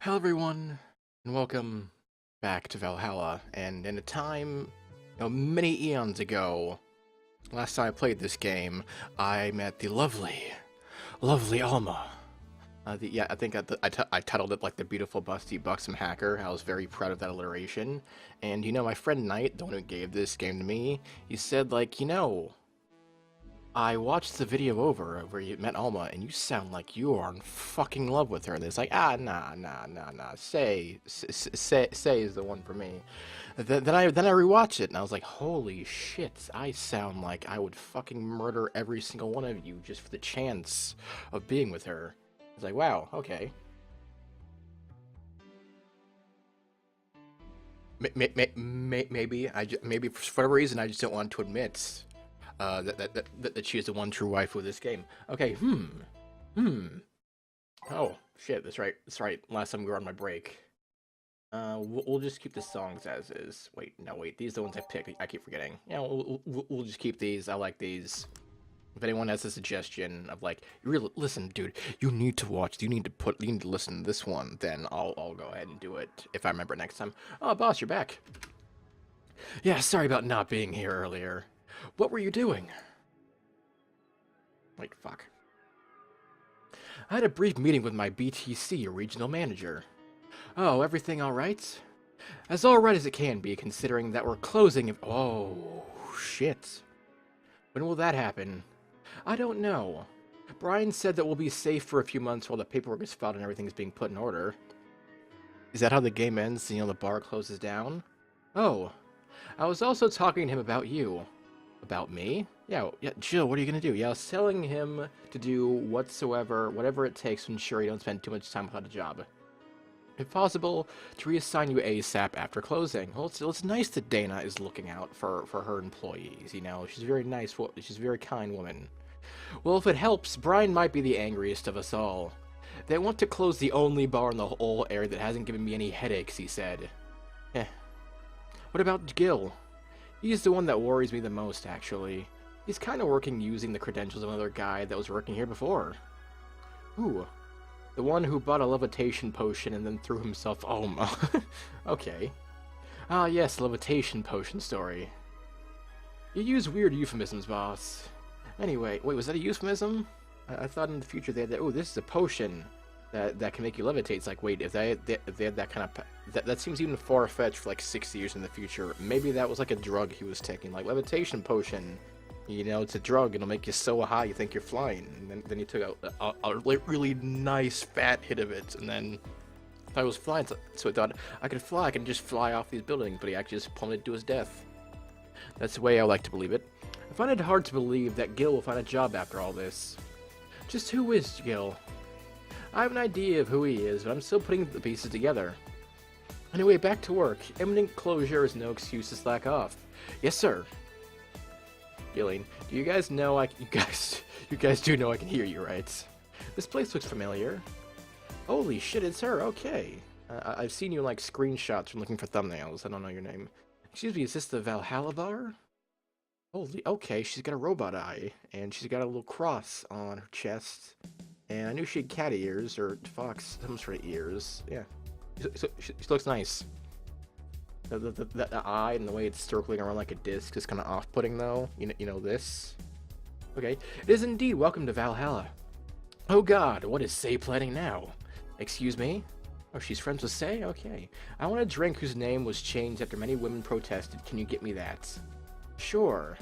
Hello everyone, and welcome back to Valhalla. And in a time, many eons ago, last time I played this game, I met the lovely Alma. Yeah, I think I titled it like the beautiful, busty, buxom hacker. I was very proud of that alliteration. And my friend Knight, the one who gave this game to me, he said I watched the video over where you met Alma, and you sound like you are in fucking love with her. And it's like, nah. Say is the one for me. Then I rewatched it, and I was like, holy shit, I sound like I would fucking murder every single one of you just for the chance of being with her. It's like, wow, okay. Maybe for whatever reason I just don't want to admit that she is the one true wife of this game. Okay, hmm. Oh, shit, that's right. That's right. Last time we were on my break. We'll just keep the songs as is. Wait, no, wait. These are the ones I picked. I keep forgetting. Yeah, we'll just keep these. I like these. If anyone has a suggestion of like, really, listen, dude, you need to watch. You need to listen to this one. Then I'll go ahead and do it if I remember next time. Oh, boss, you're back. Yeah, sorry about not being here earlier. What were you doing? Like, fuck. I had a brief meeting with my BTC regional manager. Oh, everything alright? As alright as it can be, considering that we're closing if- Oh, shit. When will that happen? I don't know. Brian said that we'll be safe for a few months while the paperwork is filed and everything is being put in order. Is that how the game ends? The bar closes down? Oh. I was also talking to him about you. About me? Yeah, Jill, what are you gonna do? Yeah, I was telling him to do whatever it takes to ensure you don't spend too much time without a job. If possible, to reassign you ASAP after closing. Well, it's nice that Dana is looking out for her employees, She's a very nice, she's a very kind woman. Well, if it helps, Brian might be the angriest of us all. They want to close the only bar in the whole area that hasn't given me any headaches, he said. Eh. What about Gil? He's the one that worries me the most, actually. He's kind of working using the credentials of another guy that was working here before. Ooh. The one who bought a levitation potion and then threw himself... Oh, okay. Ah, yes, levitation potion story. You use weird euphemisms, boss. Anyway, wait, was that a euphemism? I thought in the future they had that... Oh, this is a potion that can make you levitate. It's like, wait, if they had that kind of... That seems even far-fetched for like 60 years in the future. Maybe that was like a drug he was taking, like levitation potion. It's a drug. It'll make you so high you think you're flying. And then he took a really nice fat hit of it, and then I thought I was flying, so I thought I could fly. I can just fly off these buildings, but he actually just plummeted to his death. That's the way I like to believe it. I find it hard to believe that Gil will find a job after all this. Just who is Gil? I have an idea of who he is, but I'm still putting the pieces together. Anyway, back to work. Imminent closure is no excuse to slack off. Yes, sir. Gillian, do you guys know you guys do know I can hear you, right? This place looks familiar. Holy shit, it's her, okay. I've seen you like screenshots from looking for thumbnails. I don't know your name. Excuse me, is this the Valhalla bar? Holy, okay, she's got a robot eye, and she's got a little cross on her chest. And I knew she had cat ears, or fox, some sort of ears. Yeah, so she looks nice. The eye and the way it's circling around like a disc is kind of off-putting, though. You know this? Okay. It is indeed. Welcome to Valhalla. Oh god, what is Say planning now? Excuse me? Oh, she's friends with Say? Okay. I want a drink whose name was changed after many women protested. Can you get me that? Sure.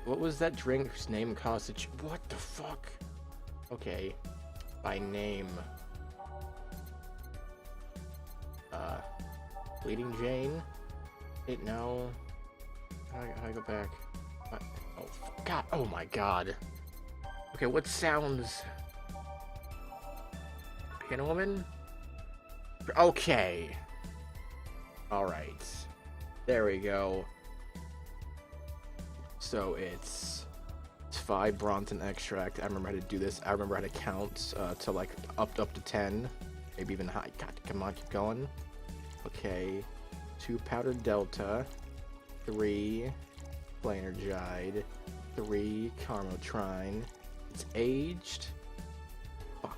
What was that drink whose name caused what the fuck? Okay. By name. Bleeding Jane? Wait, no. How do I go back? What? Oh, god. Oh my god. Okay, what sounds... Piano Woman? Okay. Alright. There we go. So it's 5 Bronton extract. I remember how to do this. I remember how to count to like up to 10. Maybe even high. God, come on, keep going. Okay, 2 powdered delta, 3 planergide, 3 carmotrine. It's aged. Fuck.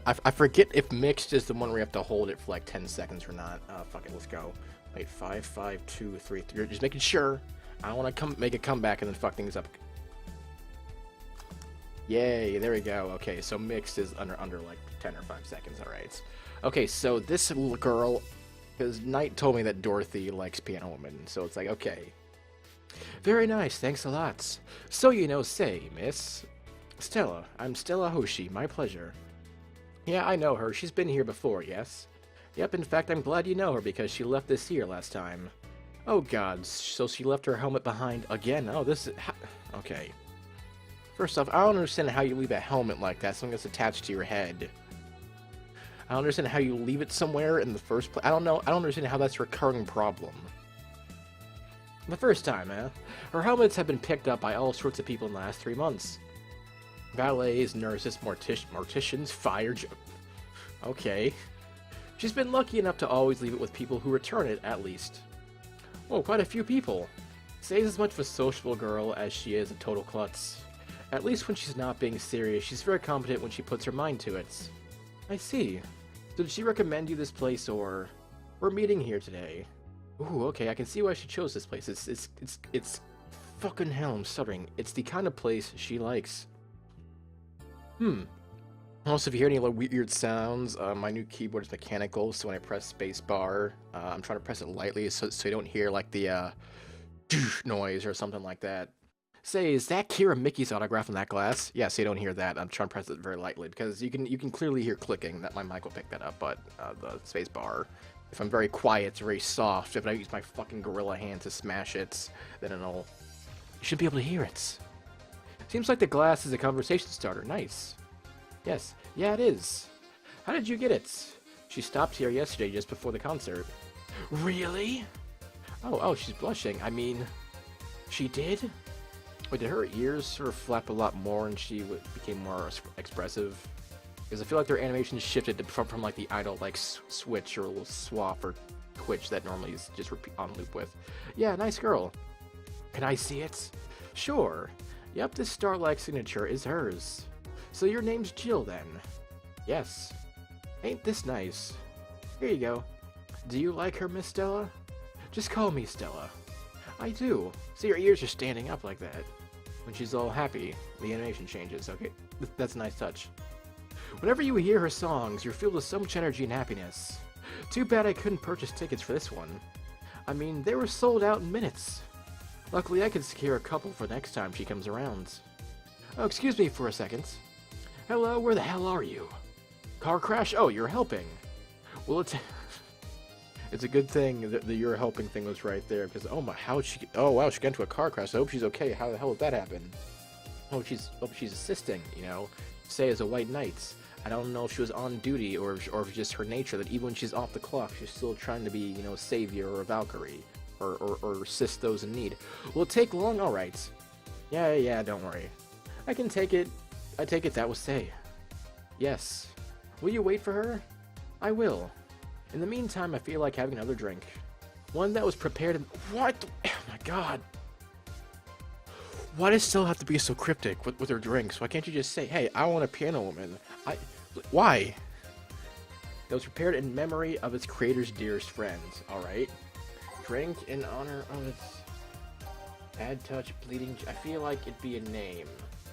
I forget if mixed is the one where you have to hold it for like 10 seconds or not. Fuck it, let's go. Wait, 5, 5, 2, 3. You're just making sure. I don't want to make a comeback and then fuck things up. Yay, there we go. Okay, so mixed is under like 10 or 5 seconds. All right. Okay, so this little girl, because Knight told me that Dorothy likes Piano Woman, so it's like, okay. Very nice, thanks a lot. So say, Miss Stella. I'm Stella Hoshi, my pleasure. Yeah, I know her. She's been here before, yes? Yep, in fact, I'm glad you know her because she left this here last time. Oh god, so she left her helmet behind again? Oh, this is... Okay. First off, I don't understand how you leave a helmet like that, something that's attached to your head. I don't understand how you leave it somewhere in the first place. I don't understand how that's a recurring problem. The first time, eh? Her helmets have been picked up by all sorts of people in the last 3 months. Valets, nurses, morticians, Okay. She's been lucky enough to always leave it with people who return it, at least. Oh, quite a few people. Say's as much of a sociable girl as she is a total klutz. At least when she's not being serious, she's very competent when she puts her mind to it. I see. So did she recommend you this place, or... We're meeting here today. Ooh, okay, I can see why she chose this place. It's fucking hell, I'm stuttering. It's the kind of place she likes. Also, if you hear any weird sounds, my new keyboard is mechanical, so when I press spacebar, I'm trying to press it lightly so you don't hear, like, the, noise or something like that. Say, is that Kira Mickey's autograph on that glass? Yeah, so you don't hear that. I'm trying to press it very lightly, because you can clearly hear clicking. That my mic will pick that up, but, the spacebar, if I'm very quiet, it's very soft. If I use my fucking gorilla hand to smash it, then you should be able to hear it. Seems like the glass is a conversation starter. Nice. Yes. Yeah, it is. How did you get it? She stopped here yesterday just before the concert. Really? Oh, she's blushing. I mean, she did? Wait, did her ears sort of flap a lot more and she became more expressive? Because I feel like their animation shifted from like the idle, like, switch or a little swap or twitch that normally is just on loop with. Yeah, nice girl. Can I see it? Sure. Yep, this star-like signature is hers. So your name's Jill, then? Yes. Ain't this nice? Here you go. Do you like her, Miss Stella? Just call me Stella. I do. See, her ears are standing up like that. When she's all happy, the animation changes. Okay, that's a nice touch. Whenever you hear her songs, you're filled with so much energy and happiness. Too bad I couldn't purchase tickets for this one. I mean, they were sold out in minutes. Luckily, I could secure a couple for next time she comes around. Oh, excuse me for a second. Hello, where the hell are you? Car crash? Oh, you're helping. Well, it's a good thing that the you're helping thing was right there, because oh wow, she got into a car crash. I hope she's okay. How the hell did that happen? Hope she's assisting, Say as a white knight. I don't know if she was on duty or if just her nature that even when she's off the clock, she's still trying to be, a savior or a Valkyrie or assist those in need. Will it take long? All right. Yeah, don't worry. I can take it. I take it that was Say. Yes. Will you wait for her? I will. In the meantime, I feel like having another drink. One that was prepared and... What? Oh my god. Why does Stella have to be so cryptic with her drinks? Why can't you just say, hey, I want a Piano Woman? Why? That was prepared in memory of its creator's dearest friends. Alright. Drink in honor of its... Bad touch, bleeding... I feel like it'd be a name.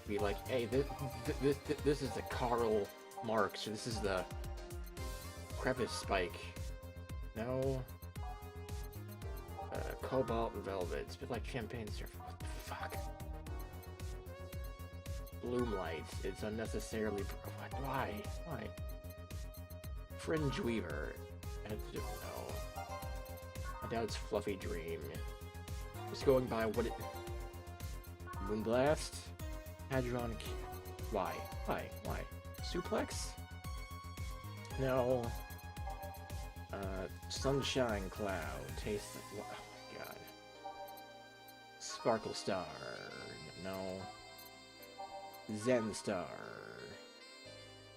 Be like, hey, this is the Karl Marx, or this is the Crevice Spike. No. Cobalt Velvet. It's a bit like champagne syrup. What the fuck? Bloomlight. It's unnecessarily... Why? Fringe Weaver. No. I doubt it's Fluffy Dream. Just going by what it... Moonblast? Hadron... Why? Suplex? No. Sunshine Cloud. Taste... Oh my god. Sparkle Star. No. Zen Star.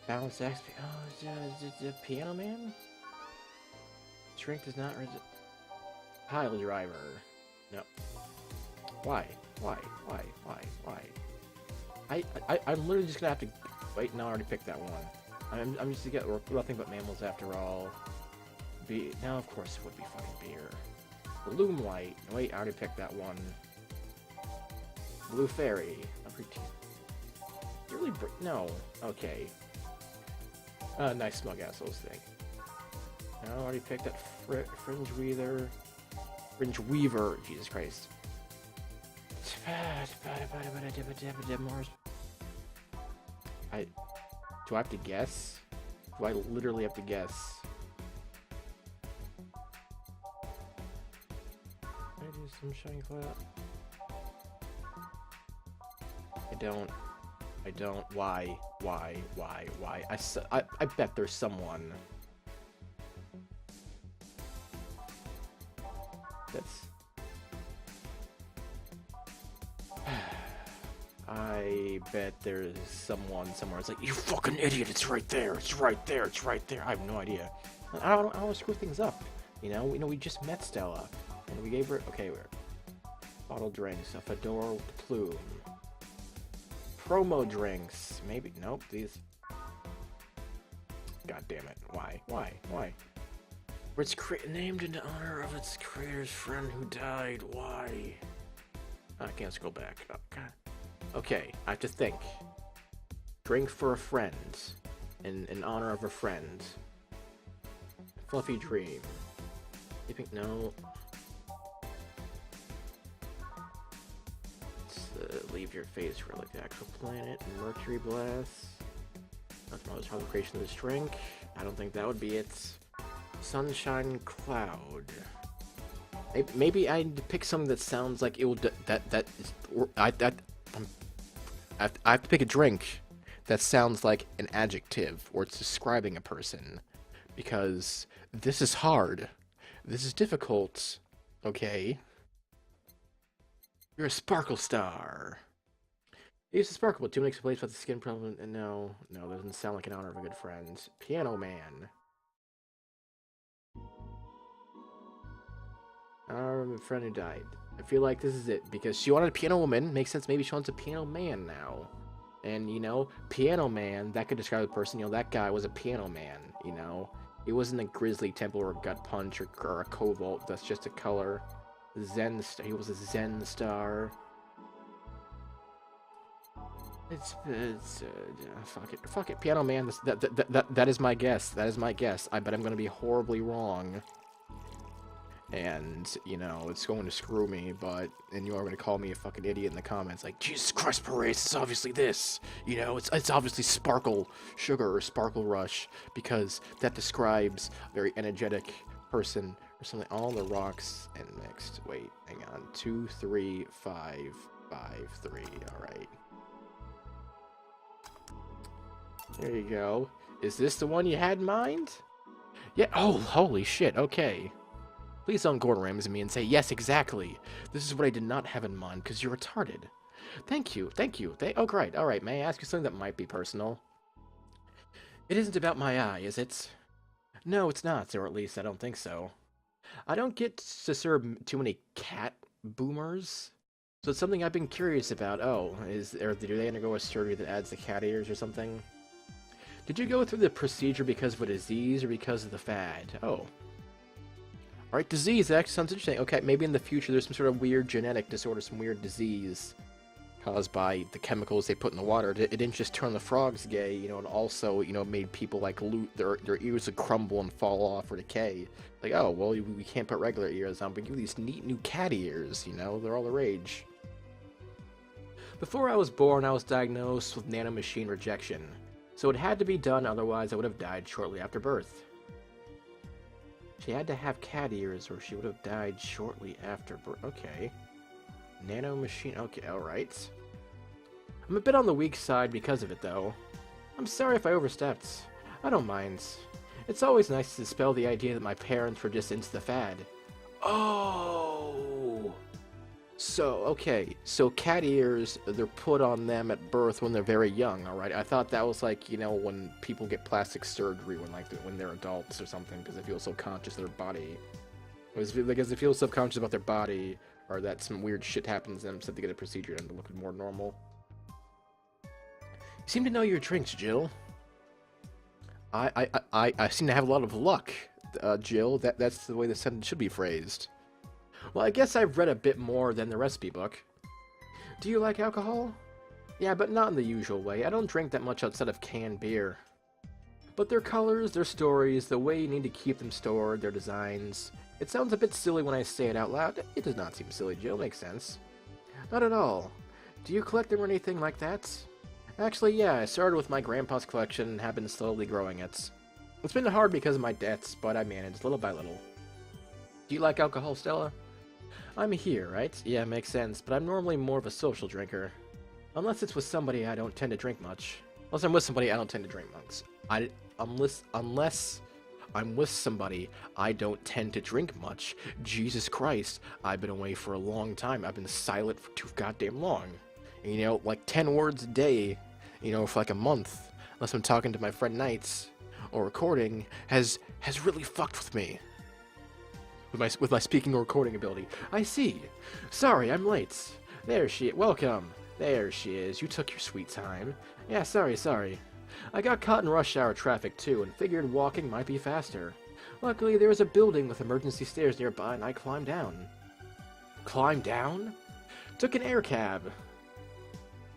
Balance XP. Oh, the Piano Man? Strength is not... Pile Driver. No. Why? I'm literally just gonna have to... Wait, no, I already picked that one. I'm used to get nothing but mammals after all. Now of course it would be fucking beer. Bloom light. Wait, I already picked that one. Blue fairy. You really no. Okay. Nice smug assholes thing. I already picked that fringe weaver. Fringe weaver. Jesus Christ. Do I have to guess? Do I literally have to guess? Can I do some shiny clap? I don't. Why? I bet there's someone. That's... I bet there's someone somewhere. It's like, you fucking idiot, it's right there, it's right there, it's right there. I have no idea. I don't want to screw things up. You know, we just met Stella. And we gave her... Okay, we're... Bottle drinks, a fedora with plume. Promo drinks. Maybe... Nope, these... God damn it. Why? It's named in honor of its creator's friend who died. Why? I can't scroll back. Oh, God. Okay, I have to think. Drink for a friend. In honor of a friend. Fluffy dream. No. Let's leave your face for like the actual planet. Mercury blast. That's the most probably creation of this drink. I don't think that would be it. Sunshine cloud. Maybe I'd pick something that sounds like it will. I have to pick a drink that sounds like an adjective or it's describing a person, because this is hard. This is difficult. Okay. You're a sparkle star. Use the sparkle, but 2 makes a place with the skin problem. And no, doesn't sound like an honor of a good friend. Piano man. A friend who died. I feel like this is it, because she wanted a piano woman. Makes sense. Maybe she wants a piano man now. And, you know, piano man, that could describe the person. You know, that guy was a piano man, you know. He wasn't a grizzly temple or a gut punch or a cobalt. That's just a color. Zen star. He was a Zen star. Fuck it. Piano man. That is my guess. That is my guess. I bet I'm gonna be horribly wrong. And, you know, it's going to screw me, and you are going to call me a fucking idiot in the comments, like, Jesus Christ, Myreahis, it's obviously this, you know, it's obviously Sparkle Sugar or Sparkle Rush, because that describes a very energetic person, or something. All the rocks and mixed, wait, hang on, 2, 3, 5, 5, 3, alright. There you go. Is this the one you had in mind? Yeah, oh, holy shit, okay. Please don't Gordon Ramsay me and say, yes, exactly. This is what I did not have in mind, because you're retarded. Thank you. Oh, great. All right, may I ask you something that might be personal? It isn't about my eye, is it? No, it's not, or at least I don't think so. I don't get to serve too many cat boomers, so it's something I've been curious about. Oh, do they undergo a surgery that adds the cat ears or something? Did you go through the procedure because of a disease or because of the fad? Oh. Alright, disease, that actually sounds interesting. Okay, maybe in the future there's some sort of weird genetic disorder, some weird disease caused by the chemicals they put in the water. It didn't just turn the frogs gay, you know, and also, you know, made people, like, their ears would crumble and fall off or decay. Like, oh, well, we can't put regular ears on, but give these neat new cat ears, you know, they're all the rage. Before I was born, I was diagnosed with nanomachine rejection, so it had to be done, otherwise I would have died shortly after birth. She had to have cat ears or she would have died shortly after birth. Okay. Nanomachine. Okay, alright. I'm a bit on the weak side because of it, though. I'm sorry if I overstepped. I don't mind. It's always nice to dispel the idea that my parents were just into the fad. Oh! So, okay. So cat ears, they're put on them at birth when they're very young, alright? I thought that was like, you know, when people get plastic surgery when they're adults or something, because they feel so conscious of their body. Because they feel subconscious about their body, or that some weird shit happens to them, so they get a procedure done to look more normal. You seem to know your drinks, Jill. I seem to have a lot of luck, Jill. That's the way the sentence should be phrased. Well, I guess I've read a bit more than the recipe book. Do you like alcohol? Yeah, but not in the usual way. I don't drink that much outside of canned beer. But their colors, their stories, the way you need to keep them stored, their designs... It sounds a bit silly when I say it out loud. It does not seem silly, Jill. Makes sense. Not at all. Do you collect them or anything like that? Actually, yeah, I started with my grandpa's collection and have been slowly growing it. It's been hard because of my debts, but I managed little by little. Do you like alcohol, Stella? I'm here, right? Yeah, makes sense, but I'm normally more of a social drinker. Unless it's with somebody, I don't tend to drink much. Unless I'm with somebody, I don't tend to drink much. Unless I'm with somebody, I don't tend to drink much. Jesus Christ, I've been away for a long time. I've been silent for too goddamn long. And, you know, like 10 words a day, you know, for like a month. Unless I'm talking to my friend Knights or recording, has really fucked with me. With my speaking or recording ability. I see. Sorry, I'm late. There she is. Welcome. There she is. You took your sweet time. Yeah, sorry. I got caught in rush hour traffic too, and figured walking might be faster. Luckily, there was a building with emergency stairs nearby, and I climbed down. Climbed down? Took an air cab.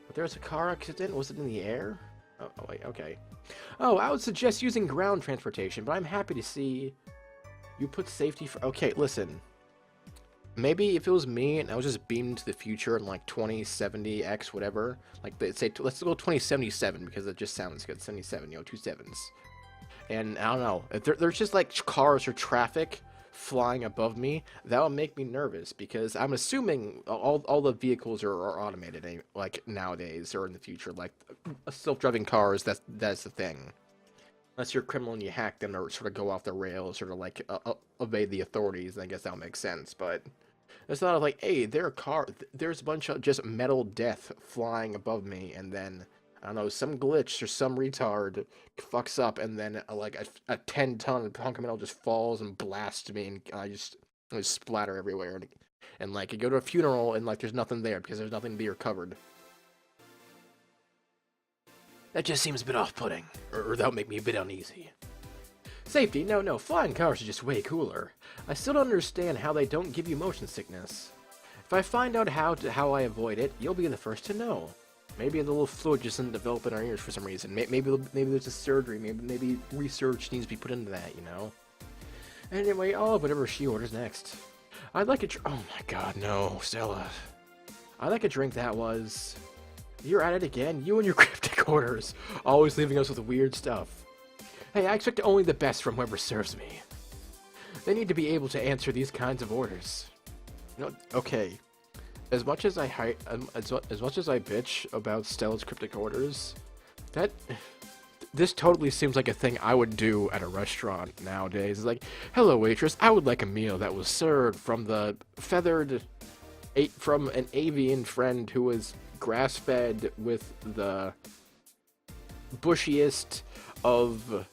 But there was a car accident? Was it in the air? Oh, wait, okay. Oh, I would suggest using ground transportation, but I'm happy to see you put safety for... Okay, listen. Maybe if it was me and I was just beamed to the future in like 2070X, whatever, like they say, let's go 2077 because it just sounds good. 77, you know, 2 sevens. And I don't know, if there's just like cars or traffic flying above me, that would make me nervous because I'm assuming all the vehicles are automated, like nowadays or in the future, like self-driving cars. That's the thing. Unless you're a criminal and you hack them or sort of go off the rails, sort of like evade the authorities, I guess that'll make sense. But it's not like, hey, there's a bunch of just metal death flying above me, and then, I don't know, some glitch or some retard fucks up, and then like a 10-ton hunk of metal just falls and blasts me, and I just splatter everywhere. And like, you go to a funeral, and like, there's nothing there because there's nothing to be recovered. That just seems a bit off-putting, or that would make me a bit uneasy. Safety? No, flying cars are just way cooler. I still don't understand how they don't give you motion sickness. If I find out how I avoid it, you'll be the first to know. Maybe the little fluid just didn't develop in our ears for some reason. Maybe there's a surgery, maybe research needs to be put into that, you know? Anyway, I'll have whatever she orders next. I'd like a oh my god, no, Stella. I'd like a drink that was... You're at it again, you and your cryptic orders, always leaving us with weird stuff. Hey, I expect only the best from whoever serves me. They need to be able to answer these kinds of orders. You know, okay. As much as I bitch about Stella's cryptic orders, this totally seems like a thing I would do at a restaurant nowadays. It's like, hello waitress, I would like a meal that was served from from an avian friend who was grass-fed with the bushiest of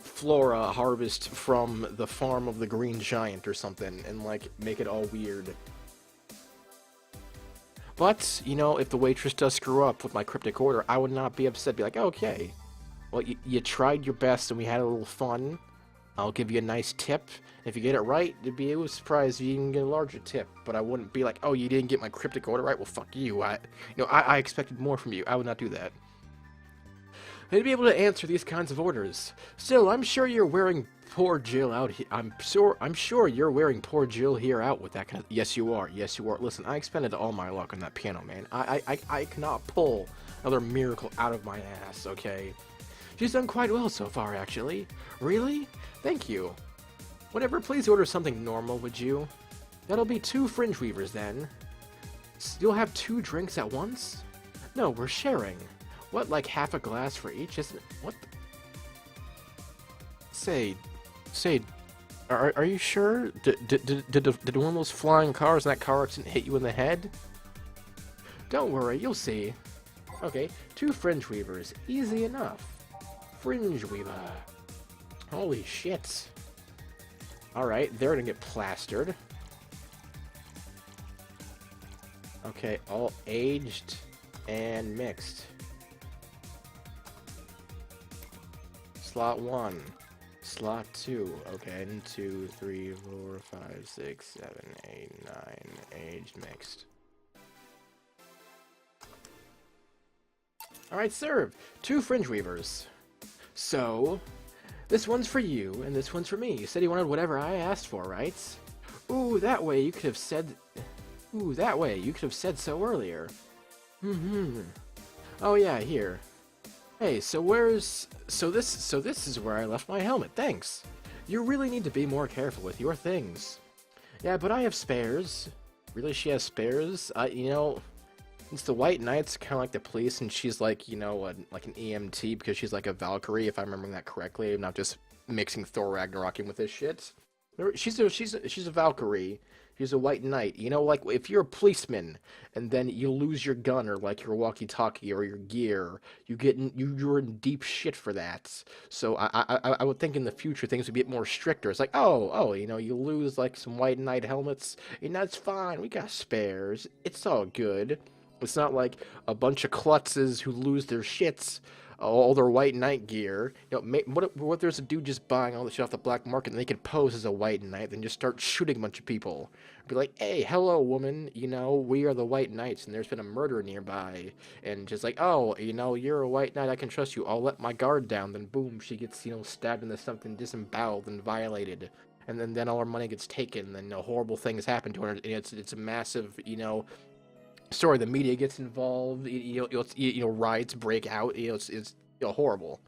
flora harvest from the farm of the Green Giant or something, and like make it all weird. But, you know, if the waitress does screw up with my cryptic order, I would not be upset. Be like, okay, well, you tried your best and we had a little fun. I'll give you a nice tip. If you get it right, it'd be a surprise if you can get a larger tip. But I wouldn't be like, oh, you didn't get my cryptic order right? Well, fuck you. I expected more from you. I would not do that. They'd be able to answer these kinds of orders. Still, I'm sure you're wearing poor Jill out here. I'm sure you're wearing poor Jill here out with that kind of... Yes, you are. Yes, you are. Listen, I expended all my luck on that piano, man. I cannot pull another miracle out of my ass, okay? She's done quite well so far, actually. Really? Thank you. Whatever, please order something normal, would you? That'll be 2 fringe weavers, then. You'll have 2 drinks at once? No, we're sharing. What, like half a glass for each? Isn't it? What? Say, are you sure? Did one of those flying cars in that car accident hit you in the head? Don't worry, you'll see. Okay, 2 fringe weavers. Easy enough. Fringe weaver. Holy shit. Alright, they're gonna get plastered. Okay, all aged and mixed. slot 1. Slot 2. Okay, 1, 2, 3, 4, 5, 6, 7, 8, 9. Age mixed. Alright, serve! 2 fringe weavers. So, this one's for you, and this one's for me. You said you wanted whatever I asked for, right? Ooh, that way you could have said... Ooh, that way you could have said so earlier. Oh yeah, here. Hey, so where's... So this is where I left my helmet, thanks. You really need to be more careful with your things. Yeah, but I have spares. Really, she has spares? You know... Since the White Knight's kind of like the police, and she's like, you know, like an EMT because she's like a Valkyrie, if I'm remembering that correctly. I'm not just mixing Thor Ragnaroking with this shit. She's a Valkyrie. She's a White Knight. You know, like if you're a policeman and then you lose your gun or like your walkie-talkie or your gear, you're in deep shit for that. So I would think in the future things would be a bit more stricter. It's like, oh, you know, you lose like some White Knight helmets, and that's fine. We got spares. It's all good. It's not like a bunch of klutzes who lose their shits, all their White Knight gear. You know, what if there's a dude just buying all the shit off the black market and they could pose as a White Knight, then just start shooting a bunch of people? Be like, hey, hello, woman, you know, we are the White Knights, and there's been a murder nearby. And just like, oh, you know, you're a White Knight, I can trust you. I'll let my guard down. Then boom, she gets, you know, stabbed into something disemboweled and violated. And then all her money gets taken, and then, you know, horrible things happen to her. And it's a massive, you know... Sorry, the media gets involved. You know, riots break out. You know, it's you know, horrible.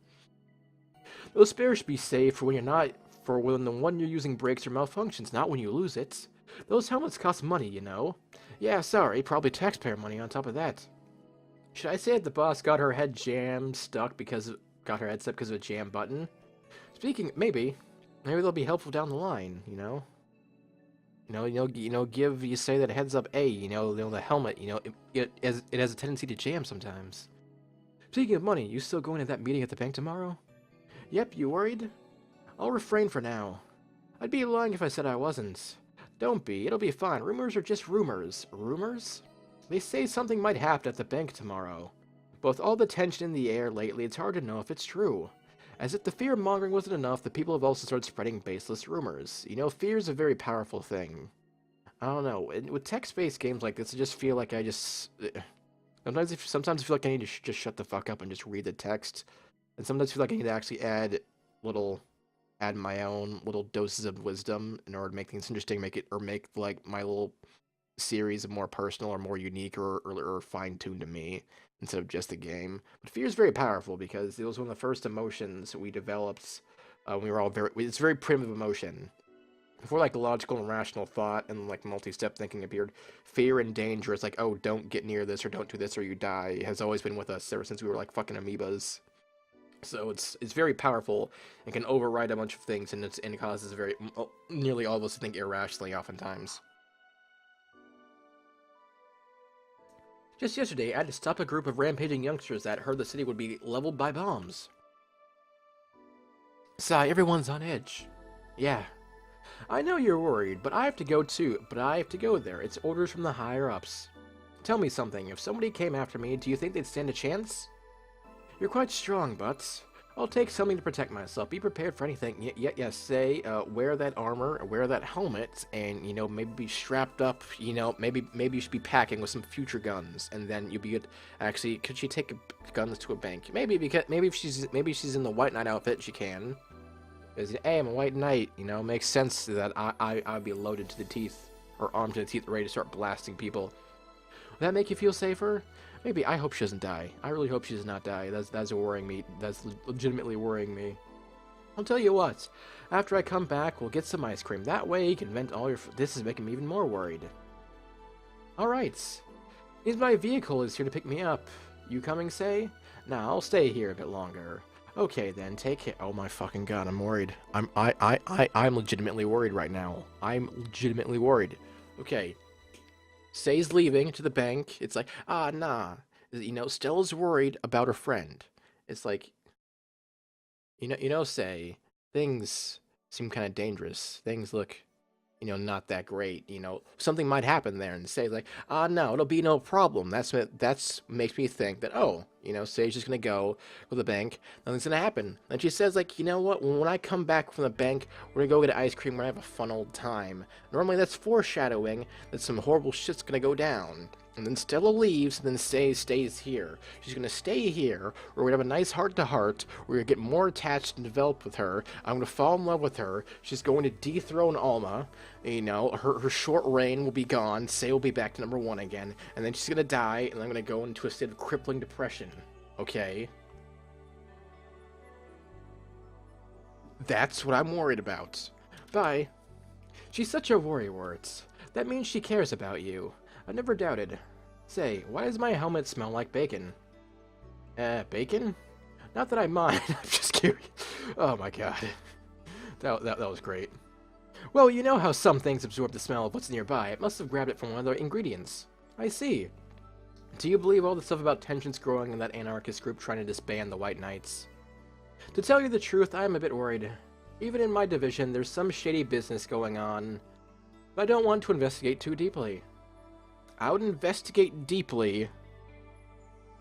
Those spares should be saved for when you're not, for when the one you're using breaks or malfunctions, not when you lose it. Those helmets cost money, you know. Yeah, sorry, probably taxpayer money on top of that. Should I say that the boss got her head stuck because of a jam button? Maybe they'll be helpful down the line, you know. You say that heads up A, you know, the helmet, you know, it has a tendency to jam sometimes. Speaking of money, you still going to that meeting at the bank tomorrow? Yep, you worried? I'll refrain for now. I'd be lying if I said I wasn't. Don't be, it'll be fine. Rumors are just rumors. Rumors? They say something might happen at the bank tomorrow. With all the tension in the air lately, it's hard to know if it's true. As if the fear-mongering wasn't enough, the people have also started spreading baseless rumors. You know, fear is a very powerful thing. I don't know. With text-based games like this, I just feel like sometimes I feel like I need to just shut the fuck up and just read the text. And sometimes I feel like I need to actually add my own little doses of wisdom in order to make things interesting, make like my little series more personal or more unique or fine-tuned to me instead of just the game. But fear is very powerful because it was one of the first emotions we developed when we were all it's a very primitive emotion. Before like logical and rational thought and like multi-step thinking appeared, fear and danger is like, oh, don't get near this or don't do this or you die, has always been with us ever since we were like fucking amoebas. So it's very powerful and can override a bunch of things, and it causes nearly all of us to think irrationally oftentimes. Just yesterday, I had to stop a group of rampaging youngsters that heard the city would be leveled by bombs. Sigh, everyone's on edge. Yeah. I know you're worried, but I have to go too. But I have to go there. It's orders from the higher-ups. Tell me something. If somebody came after me, do you think they'd stand a chance? You're quite strong, Butts. I'll take something to protect myself. Be prepared for anything. Yes, say, wear that armor, wear that helmet, and, you know, maybe be strapped up, you know, maybe you should be packing with some future guns, and then you'll be good. Actually, could she take guns to a bank? Maybe if she's in the White Knight outfit, she can. Because, hey, I'm a White Knight, you know, makes sense that I'd be loaded to the teeth, or armed to the teeth, ready to start blasting people. Would that make you feel safer? Maybe. I hope she doesn't die. I really hope she does not die. That's worrying me. That's legitimately worrying me. I'll tell you what. After I come back, we'll get some ice cream. That way you can vent all your... This is making me even more worried. Alright. Means my vehicle is here to pick me up. You coming, say? Nah, I'll stay here a bit longer. Okay, then. Take care. Oh my fucking god, I'm worried. I'm legitimately worried right now. I'm legitimately worried. Okay. Say's leaving to the bank. It's like, nah. You know, Stella's worried about her friend. It's like, you know, Say, things seem kind of dangerous. Things look not that great. Something might happen there, and say like, no, it'll be no problem. That's makes me think that, oh, Sage's just gonna go to the bank, nothing's gonna happen. And she says like, you know what? When I come back from the bank, we're gonna go get ice cream. We're gonna have a fun old time. Normally that's foreshadowing that some horrible shit's gonna go down. And then Stella leaves, and then stays here. She's gonna stay here. We're gonna have a nice heart-to-heart. We're gonna get more attached and develop with her. I'm gonna fall in love with her. She's going to dethrone Alma. Her short reign will be gone. Say will be back to #1 again. And then she's gonna die, and I'm gonna go into a state of crippling depression. Okay? That's what I'm worried about. Bye. She's such a worrywart. That means she cares about you. I never doubted. Say, why does my helmet smell like bacon? Bacon? Not that I mind. I'm just curious. Oh my god. That was great. Well, you know how some things absorb the smell of what's nearby. It must have grabbed it from one of the ingredients. I see. Do you believe all the stuff about tensions growing in that anarchist group trying to disband the White Knights? To tell you the truth, I am a bit worried. Even in my division, there's some shady business going on. But I don't want to investigate too deeply. I would investigate deeply,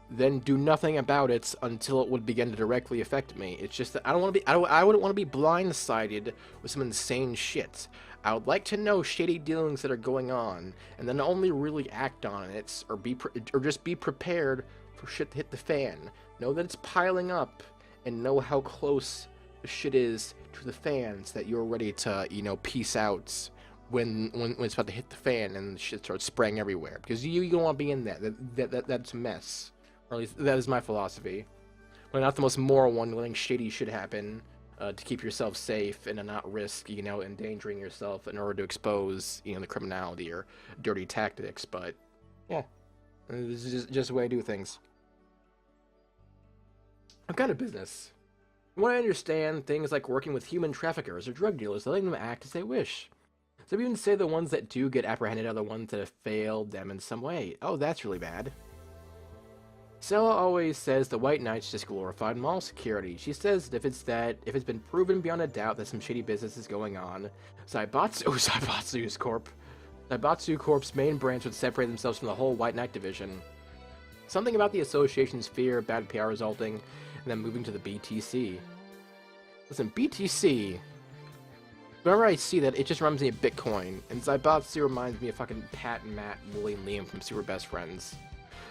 then do nothing about it until it would begin to directly affect me. It's just that I wouldn't want to be blindsided with some insane shit. I would like to know shady dealings that are going on, and then only really act on it, or just be prepared for shit to hit the fan. Know that it's piling up, and know how close the shit is to the fans that you're ready to, peace out. When it's about to hit the fan and shit starts spraying everywhere, because you don't want to be in that. That's a mess. Or at least that is my philosophy. But not the most moral one, letting shady shit happen to keep yourself safe and to not risk, endangering yourself in order to expose, the criminality or dirty tactics. But yeah, this is just the way I do things. I'm kind of business. From what I understand, things like working with human traffickers or drug dealers, letting them act as they wish. Some even say the ones that do get apprehended are the ones that have failed them in some way. Oh, that's really bad. Stella always says the White Knight's just glorified mall security. She says that if it's been proven beyond a doubt that some shady business is going on, Zaibatsu's Corp's main branch would separate themselves from the whole White Knight division. Something about the association's fear of bad PR resulting, and then moving to the BTC. Listen, BTC... Whenever I see that, it just reminds me of Bitcoin, and Zaibatsu reminds me of fucking Pat and Matt, Willie and Liam from Super Best Friends.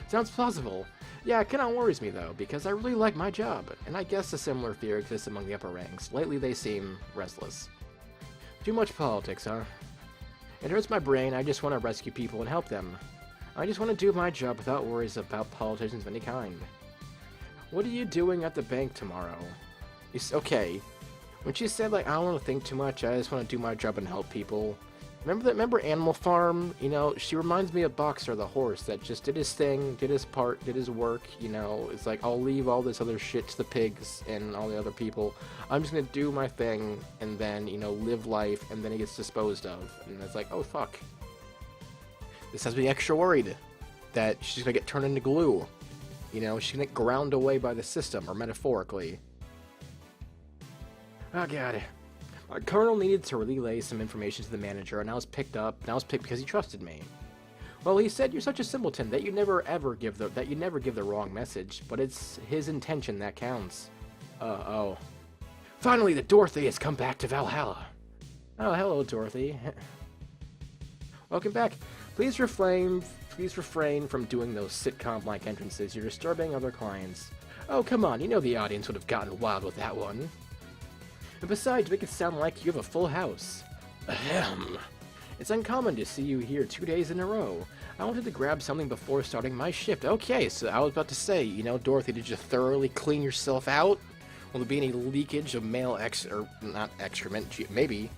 Sounds plausible. Yeah, it kinda worries me though, because I really like my job, and I guess a similar fear exists among the upper ranks. Lately they seem restless. Too much politics, huh? It hurts my brain. I just want to rescue people and help them. I just want to do my job without worries about politicians of any kind. What are you doing at the bank tomorrow? Okay. When she said, like, I don't want to think too much, I just want to do my job and help people. Remember Animal Farm? She reminds me of Boxer, the horse, that just did his thing, did his part, did his work, It's like, I'll leave all this other shit to the pigs and all the other people. I'm just gonna do my thing, and then, live life, and then he gets disposed of. And it's like, oh, fuck. This has me extra worried that she's gonna get turned into glue. She's gonna get ground away by the system, or metaphorically. Oh god. Our colonel needed to relay some information to the manager, and I was picked because he trusted me. Well, he said you're such a simpleton that you never give the wrong message, but it's his intention that counts. Oh. Finally, the Dorothy has come back to Valhalla. Oh, hello, Dorothy. Welcome back. Please refrain from doing those sitcom-like entrances. You're disturbing other clients. Oh, come on, the audience would have gotten wild with that one. And besides, make it sound like you have a full house. Ahem. It's uncommon to see you here 2 days in a row. I wanted to grab something before starting my shift. Okay, so I was about to say, Dorothy, did you thoroughly clean yourself out? Will there be any leakage of male not excrement, maybe.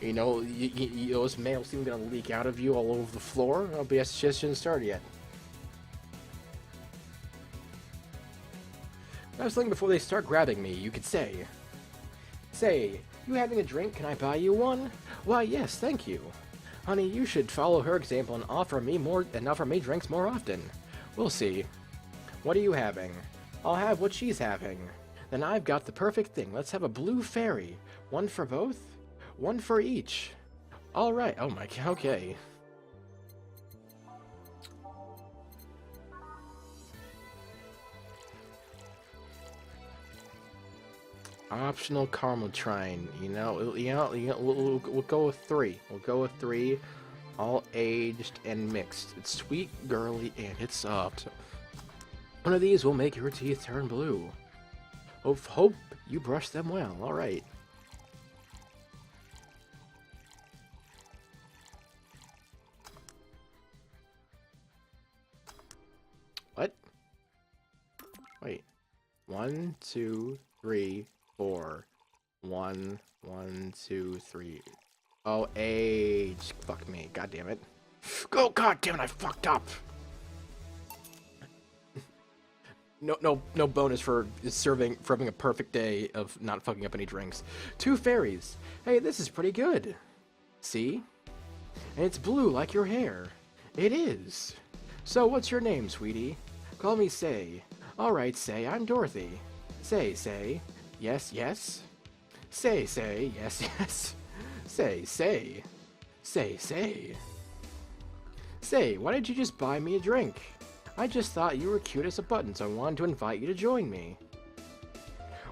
Those male seem gonna leak out of you all over the floor? Oh, but yes, it just shouldn't start yet. I was thinking before they start grabbing me, you could say... Say, you having a drink? Can I buy you one? Why, yes, thank you. Honey, you should follow her example and offer me drinks more often. We'll see. What are you having? I'll have what she's having. Then I've got the perfect thing. Let's have a blue fairy. One for both? One for each. Alright, oh my god, okay. Optional caramel trine, we'll go with 3. We'll go with 3, all aged and mixed. It's sweet, girly, and it's soft. One of these will make your teeth turn blue. Hope you brush them well, alright. What? Wait. 1, 2, 3, 4. 1, 1, 2, 3. Oh, age. Fuck me. God damn it. Oh, god damn it, I fucked up. No bonus for having a perfect day of not fucking up any drinks. 2 fairies. Hey, this is pretty good. See? And it's blue like your hair. It is. So, what's your name, sweetie? Call me Say. Alright, Say, I'm Dorothy. Say. Yes. Say, yes. Say. Say, why did you just buy me a drink? I just thought you were cute as a button, so I wanted to invite you to join me.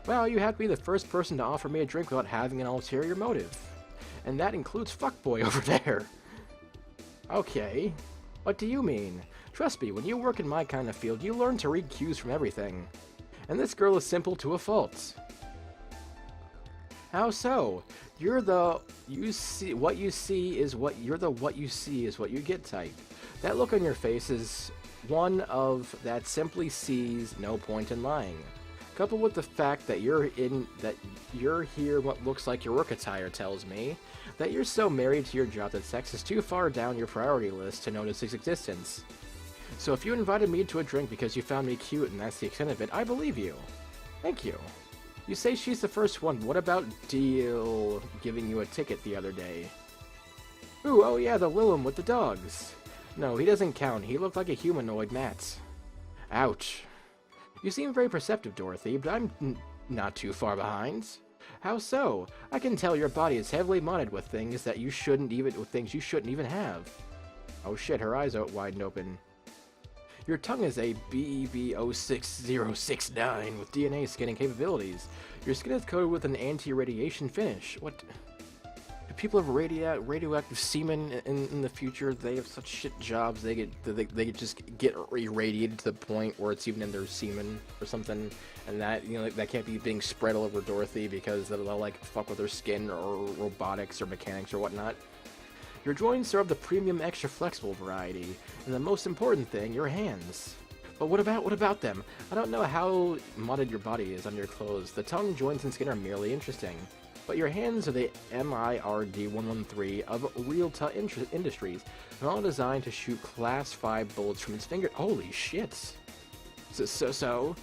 Well, you have to be the first person to offer me a drink without having an ulterior motive. And that includes fuckboy over there. Okay. What do you mean? Trust me, when you work in my kind of field, you learn to read cues from everything. And this girl is simple to a fault. How so? You're the what you see is what you get type. That look on your face is one of that simply sees no point in lying. Coupled with the fact that you're here what looks like your work attire tells me that you're so married to your job that sex is too far down your priority list to notice its existence. So if you invited me to a drink because you found me cute and that's the extent of it, I believe you. Thank you. You say she's the first one. What about Deal giving you a ticket the other day? Ooh, oh yeah, the Willem with the dogs. No, he doesn't count. He looked like a humanoid mat. Ouch. You seem very perceptive, Dorothy, but I'm not too far behind. How so? I can tell your body is heavily modded with things that you shouldn't even have. Oh shit, her eyes are wide open. Your tongue is a BB06069 with DNA scanning capabilities. Your skin is coated with an anti-radiation finish. What? Do people have radioactive semen in the future? They have such shit jobs. They just get irradiated to the point where it's even in their semen or something, and that that can't be being spread all over Dorothy because they'll like fuck with her skin or robotics or mechanics or whatnot. Your joints are of the premium extra flexible variety, and the most important thing, your hands. But what about them? I don't know how modded your body is on your clothes. The tongue, joints, and skin are merely interesting. But your hands are the MIRD-113 of Realta Industries, and all designed to shoot Class 5 bullets from its finger. Holy shit! So,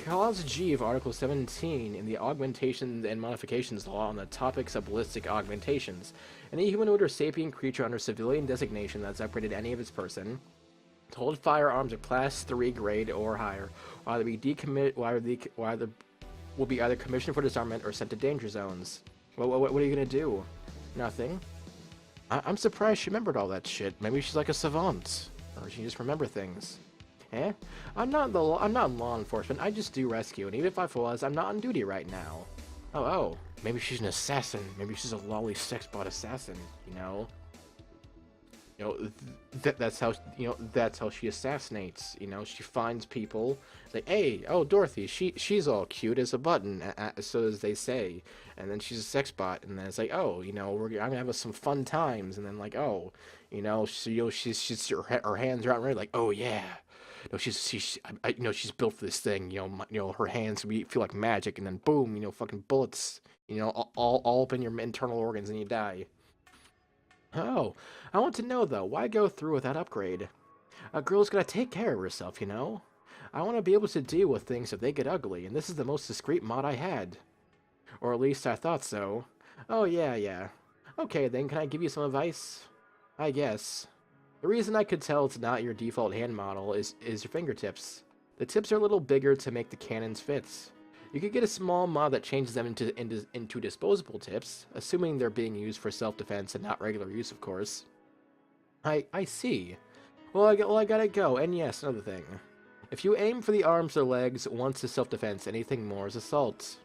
Clause G of Article 17 in the Augmentations and Modifications Law on the topics of ballistic augmentations. Any humanoid or sapient creature under civilian designation that's upgraded any of its person to hold firearms of Class 3 grade or higher will be either commissioned for disarmament or sent to danger zones. What are you gonna do? Nothing. I'm surprised she remembered all that shit. Maybe she's like a savant, or she just remember things. Eh? I'm not law enforcement. I just do rescue, and even if I was, I'm not on duty right now. Oh. Maybe she's an assassin. Maybe she's a lolly sex bot assassin. That's how she assassinates. She finds people. Like, hey, oh Dorothy, she's all cute as a button, so as they say. And then she's a sex bot, and then it's like, oh, I'm gonna have some fun times. And then like, oh, she's her hands are out and ready. Like, oh yeah. No, she's built for this thing. Her hands feel like magic, and then boom, fucking bullets. All up in your internal organs, and you die. Oh, I want to know though, why go through with that upgrade? A girl's gotta take care of herself, I want to be able to deal with things if they get ugly, and this is the most discreet mod I had. Or at least I thought so. Oh yeah. Okay then, can I give you some advice? I guess. The reason I could tell it's not your default hand model is your fingertips. The tips are a little bigger to make the cannons fit. You could get a small mod that changes them into disposable tips, assuming they're being used for self-defense and not regular use, of course. I see. Well, I gotta go. And yes, another thing. If you aim for the arms or legs, once is self-defense, anything more is assault.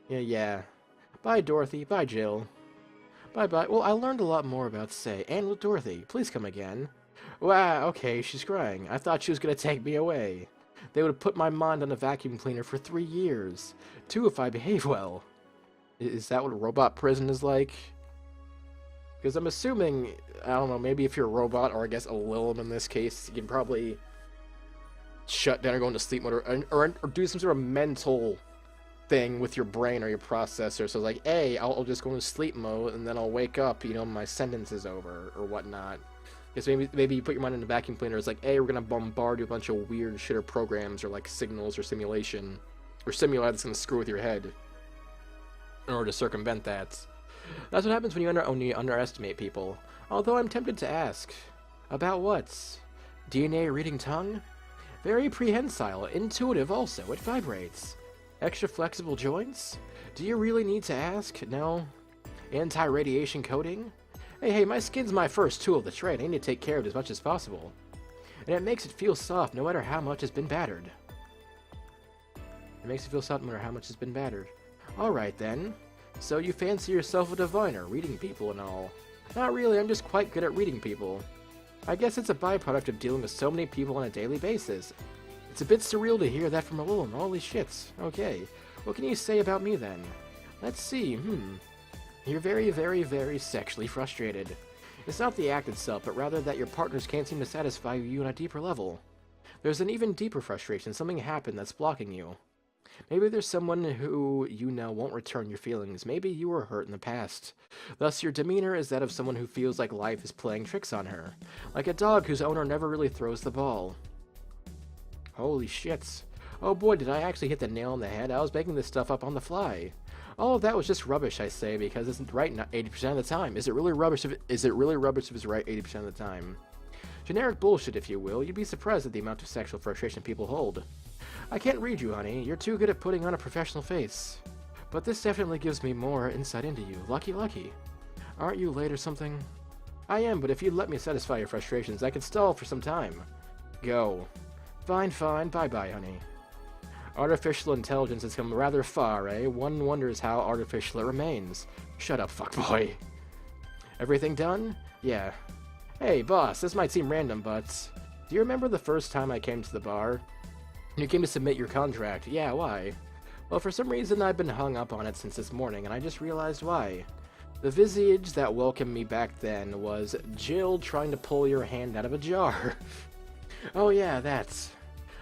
Yeah. Bye, Dorothy. Bye, Jill. Bye-bye. Well, I learned a lot more about Say. And with Dorothy. Please come again. Wow, okay, she's crying. I thought she was gonna take me away. They would have put my mind on a vacuum cleaner for 3 years. 2 if I behave well. Is that what a robot prison is like? Because I'm assuming, I don't know, maybe if you're a robot, or I guess a Lilith in this case, you can probably shut down or go into sleep mode, or do some sort of mental thing with your brain or your processor. So like, hey, I'll just go into sleep mode, and then I'll wake up, you know, my sentence is over, or whatnot. Because maybe you put your mind in a vacuum cleaner, it's like, hey, we're going to bombard you with a bunch of weird shitter programs, or like signals, or simulation, or stimuli that's going to screw with your head in order to circumvent that. That's what happens when you underestimate people. Although I'm tempted to ask, about what? DNA reading tongue? Very prehensile, intuitive also, it vibrates. Extra flexible joints? Do you really need to ask? No? Anti-radiation coating? Hey, my skin's my first tool of the trade. I need to take care of it as much as possible. And it makes it feel soft no matter how much has been battered. It makes it feel soft no matter how much has been battered. Alright then. So you fancy yourself a diviner, reading people and all. Not really, I'm just quite good at reading people. I guess it's a byproduct of dealing with so many people on a daily basis. It's a bit surreal to hear that from a little. Holy shit. Okay. What can you say about me then? Let's see, You're very, very, very sexually frustrated. It's not the act itself, but rather that your partners can't seem to satisfy you on a deeper level. There's an even deeper frustration, something happened that's blocking you. Maybe there's someone who you know won't return your feelings. Maybe you were hurt in the past. Thus, your demeanor is that of someone who feels like life is playing tricks on her. Like a dog whose owner never really throws the ball. Holy shit. Oh boy, did I actually hit the nail on the head? I was making this stuff up on the fly. Oh, that was just rubbish, I say, because it's right 80% of the time. Is it really rubbish if it's right 80% of the time? Generic bullshit, if you will. You'd be surprised at the amount of sexual frustration people hold. I can't read you, honey. You're too good at putting on a professional face. But this definitely gives me more insight into you. Lucky. Aren't you late or something? I am, but if you'd let me satisfy your frustrations, I could stall for some time. Go. Fine. Bye-bye, honey. Artificial intelligence has come rather far, eh? One wonders how artificial it remains. Shut up, fuckboy. Everything done? Yeah. Hey, boss, this might seem random, but... Do you remember the first time I came to the bar? You came to submit your contract. Yeah, why? Well, for some reason I've been hung up on it since this morning, and I just realized why. The visage that welcomed me back then was Jill trying to pull your hand out of a jar. Oh yeah, that's...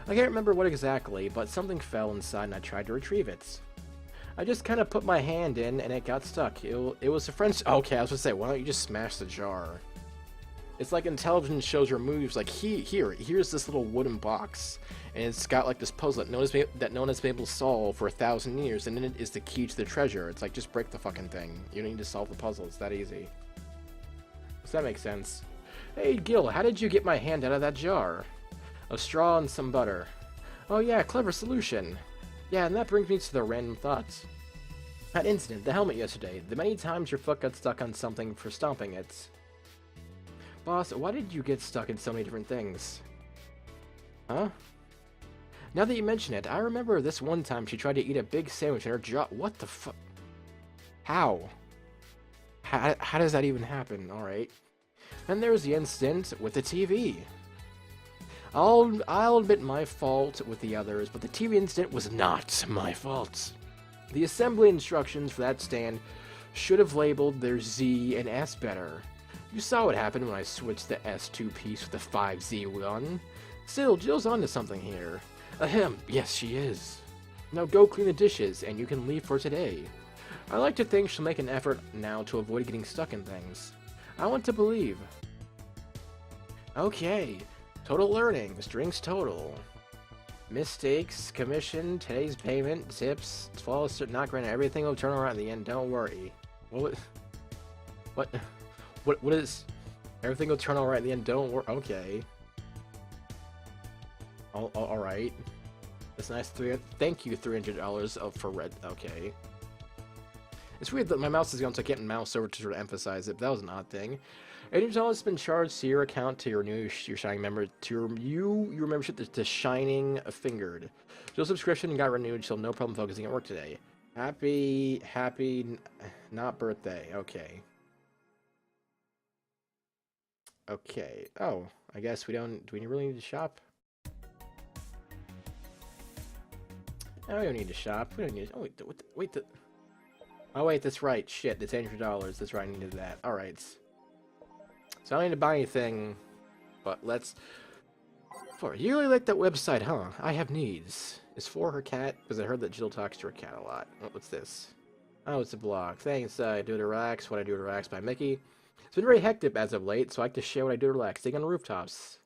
I can't remember what exactly, but something fell inside and I tried to retrieve it. I just kind of put my hand in and it got stuck. It was a French... Okay, I was gonna say, why don't you just smash the jar? It's like intelligence shows her moves, like, here's this little wooden box, and it's got like this puzzle that no one has been able to solve for 1,000 years, and in it is the key to the treasure. It's like, just break the fucking thing. You don't need to solve the puzzle, it's that easy. Does that make sense? Hey, Gil, how did you get my hand out of that jar? A straw and some butter. Oh yeah, clever solution. Yeah, and that brings me to the random thoughts. That incident, the helmet yesterday, the many times your foot got stuck on something for stomping it. Boss, why did you get stuck in so many different things? Huh? Now that you mention it, I remember this one time she tried to eat a big sandwich in her jaw. What the fuck? How? How does that even happen? Alright. Then there was the incident with the TV. I'll admit my fault with the others, but the TV incident was not my fault. The assembly instructions for that stand should have labeled their Z and S better. You saw what happened when I switched the S2 piece with the 5Z1. Still, Jill's onto something here. Ahem, yes she is. Now go clean the dishes, and you can leave for today. I like to think she'll make an effort now to avoid getting stuck in things. I want to believe. Okay, total learning, strings total. Mistakes, commission, today's payment, tips, flawless, not granted, everything will turn around in the end, don't worry. What is... Everything will turn alright in the end, don't worry. Okay. Alright. That's nice. Thank you, $300 for red. Okay. It's weird that my mouse is gone, so I can't mouse over to sort of emphasize it. But that was an odd thing. $800 has been charged to your account to renew your Shining member to your membership to Shining Fingered. Your subscription got renewed, so no problem focusing at work today. Happy, not birthday. Okay. Okay. Oh, I guess we don't. Do we really need to shop? No, we don't need to shop. We don't need. Oh wait. Oh wait, that's right. Shit, it's $800. That's right. I needed that. All right. So I don't need to buy anything, but let's. You really like that website, huh? I have needs. Is for her cat? Because I heard that Jill talks to her cat a lot. What's this? Oh, it's a blog. Thanks. I do to relax. What I do to relax by Mickey. It's been very hectic as of late, so I like to share what I do to relax. Sitting on rooftops.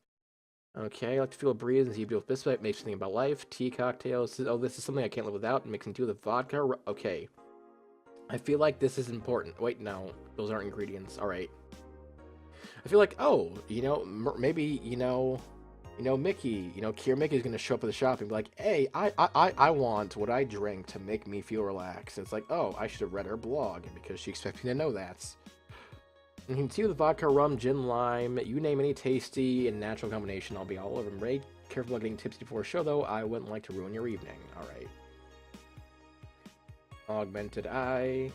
Okay, I like to feel a breeze and see beautiful biscuit. Makes me think about life. Tea, cocktails. Oh, this is something I can't live without. Mixing tea with vodka. Okay. I feel like this is important. Wait, no. Those aren't ingredients. Alright. I feel like, oh, you know, maybe, Mickey, Kier Mickey's gonna show up at the shop and be like, hey, I want what I drink to make me feel relaxed. It's like, oh, I should have read her blog because she expects me to know that. And you can see with vodka, rum, gin, lime, you name any tasty and natural combination, I'll be all over them. Very careful about getting tipsy before a show, though. I wouldn't like to ruin your evening. Alright. Augmented eye.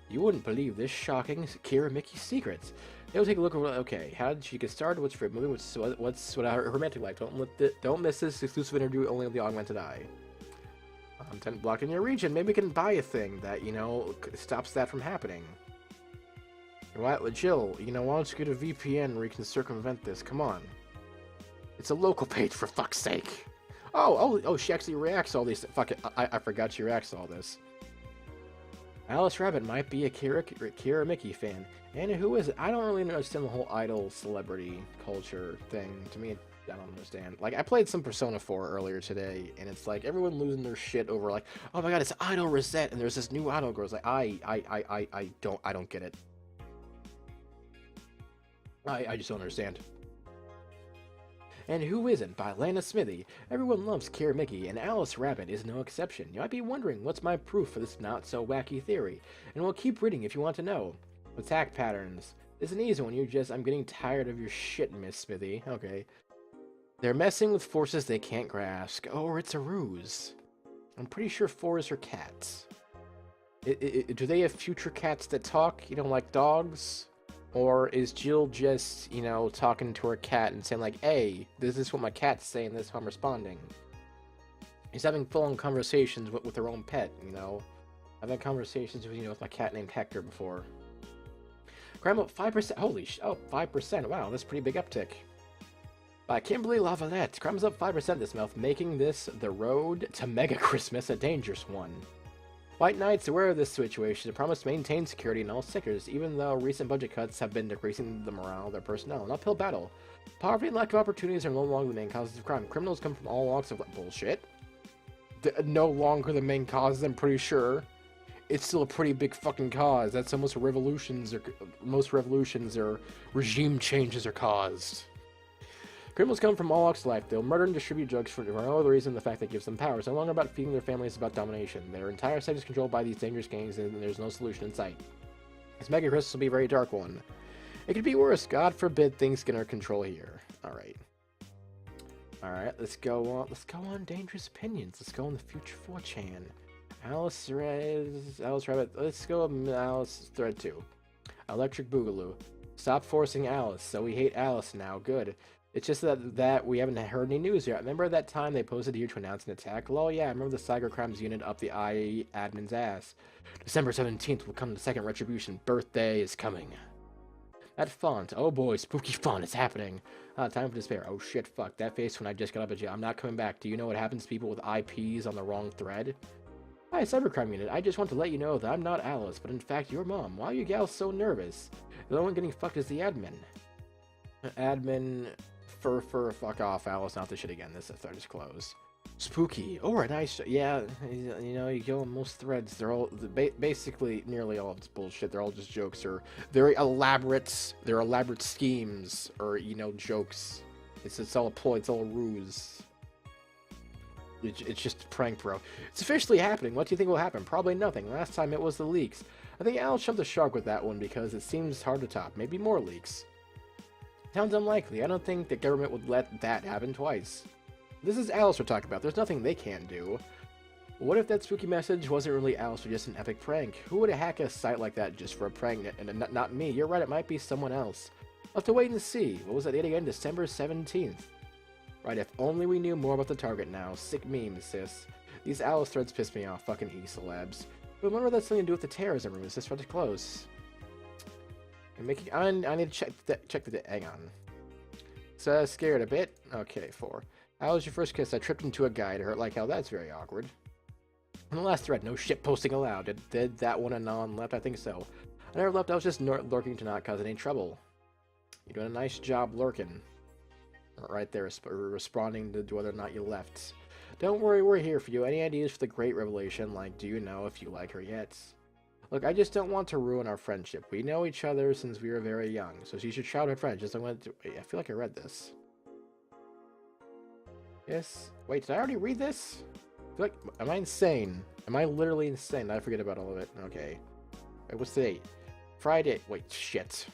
You wouldn't believe this shocking Kira Mickey secrets. They'll take a look over. Okay, how did she get started? What's her movie? What's her romantic life? Don't miss this exclusive interview only with the Augmented Eye. Content blocked in your region. Maybe we can buy a thing that stops that from happening. What, Jill? Why don't you get a VPN where you can circumvent this? Come on. It's a local page, for fuck's sake. Oh, she actually reacts to all these. Fuck it, I forgot she reacts to all this. Alice Rabbit might be a Kira Mickey fan. And who is it? I don't really understand the whole idol celebrity culture thing. To me, I don't understand. Like, I played some Persona 4 earlier today, and it's like everyone losing their shit over like, oh my god, it's Idol Reset, and there's this new idol girl. It's like, I don't get it. I just don't understand. And Who Isn't by Lana Smithy. Everyone loves Kira Mickey, and Alice Rabbit is no exception. You might be wondering, what's my proof for this not-so-wacky theory? And we'll keep reading if you want to know. Attack patterns. This is an easy one. I'm getting tired of your shit, Miss Smithy. Okay. They're messing with forces they can't grasp. Or it's a ruse. I'm pretty sure 4 is her cats. Do they have future cats that talk, like dogs? Or is Jill just, talking to her cat and saying like, hey, this is what my cat's saying, this is how I'm responding. He's having full-on conversations with her own pet, I've had conversations with my cat named Hector before. Crime up 5%, holy sh, 5%, wow, that's a pretty big uptick. By Kimberly Lavalette, crime's up 5% this month, making this the road to Mega Christmas a dangerous one. White Knight's aware of this situation and promised to maintain security in all sectors, even though recent budget cuts have been decreasing the morale of their personnel. An uphill battle. Poverty and lack of opportunities are no longer the main causes of crime. Criminals come from all walks of bullshit. No longer the main causes, I'm pretty sure. It's still a pretty big fucking cause. That's how most revolutions or regime changes are caused. Criminals come from all walks of life. They'll murder and distribute drugs for no other reason than the fact that gives them power. It's no longer about feeding their families, it's about domination. Their entire site is controlled by these dangerous gangs, and there's no solution in sight. This Mega Christmas will be a very dark one. It could be worse. God forbid things get under control here. Alright. Alright, let's go on Dangerous Opinions. Let's go on the Future 4chan. Alice Rabbit. Let's go on Alice Thread 2. Electric Boogaloo. Stop forcing Alice. So we hate Alice now. Good. It's just that we haven't heard any news yet. Remember that time they posted here to announce an attack? Lol, yeah, I remember the Cyber Crimes unit up the IA admin's ass. December 17th will come the second retribution. Birthday is coming. That font. Oh boy, spooky font. It's happening. Time for despair. Oh shit, fuck. That face when I just got up at jail. I'm not coming back. Do you know what happens to people with IPs on the wrong thread? Hi, Cybercrime Unit. I just want to let you know that I'm not Alice, but in fact your mom. Why are you gals so nervous? The only one getting fucked is the admin. Admin... fuck off, Alice, not this shit again. This thread is closed. Spooky. Oh, a nice... Yeah, you go on most threads. They're all... basically, nearly all of it's bullshit. They're all just jokes or... They're elaborate schemes or, jokes. It's all a ploy. It's all a ruse. It's just a prank, bro. It's officially happening. What do you think will happen? Probably nothing. Last time it was the leaks. I think Al jumped the shark with that one because it seems hard to top. Maybe more leaks. Sounds unlikely. I don't think the government would let that happen twice. This is Alice we're talking about. There's nothing they can't do. What if that spooky message wasn't really Alice or just an epic prank? Who would hack a site like that just for a prank? And not me. You're right, it might be someone else. I'll have to wait and see. What was that date again? December 17th. Right, if only we knew more about the target now. Sick memes, sis. These Alice threads piss me off. Fucking e-celebs. But remember that's something to do with the terrorism rumors. This thread is close. I'm making. I need to check the. Hang on. So scared a bit. Okay, 4. How was your first kiss? I tripped into a guy. It hurt like hell. That's very awkward. And the last thread. No shit posting allowed. Did that one anon left? I think so. I never left. I was just lurking to not cause any trouble. You're doing a nice job lurking. Right there, responding to whether or not you left. Don't worry, we're here for you. Any ideas for the great revelation? Like, do you know if you like her yet? Look, I just don't want to ruin our friendship. We know each other since we were very young, so she's your childhood friend. Just I feel like I read this. Yes. Wait, did I already read this? I feel like, am I insane? Am I literally insane? I forget about all of it. Okay. Wait, what's the date? Friday. Wait, shit.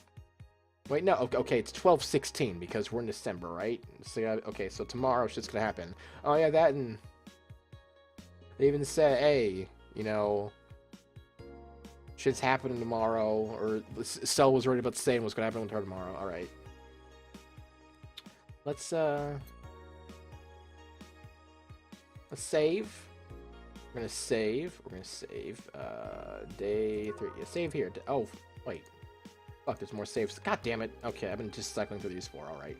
Wait, no, okay, it's 12/16 because we're in December, right? So, yeah, okay, so tomorrow shit's gonna happen. Oh, yeah, that and... They even said, hey, you know... Shit's happening tomorrow, or Cell was worried about saying what's gonna happen with her tomorrow. Alright. Let's save. We're gonna save. Day 3. Yeah, save here. Oh, wait. Fuck, there's more saves. God damn it. Okay, I've been just cycling through these 4. Alright.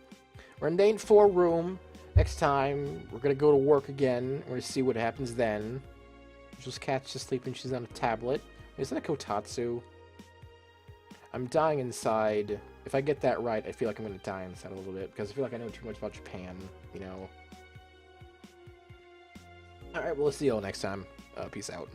We're in day 4 room. Next time, we're gonna go to work again. We're gonna see what happens then. Just catch to sleep and she's on a tablet. Is that a Kotatsu? I'm dying inside. If I get that right, I feel like I'm gonna die inside a little bit. Because I feel like I know too much about Japan, you know. Alright, well, we'll see you all next time. Peace out.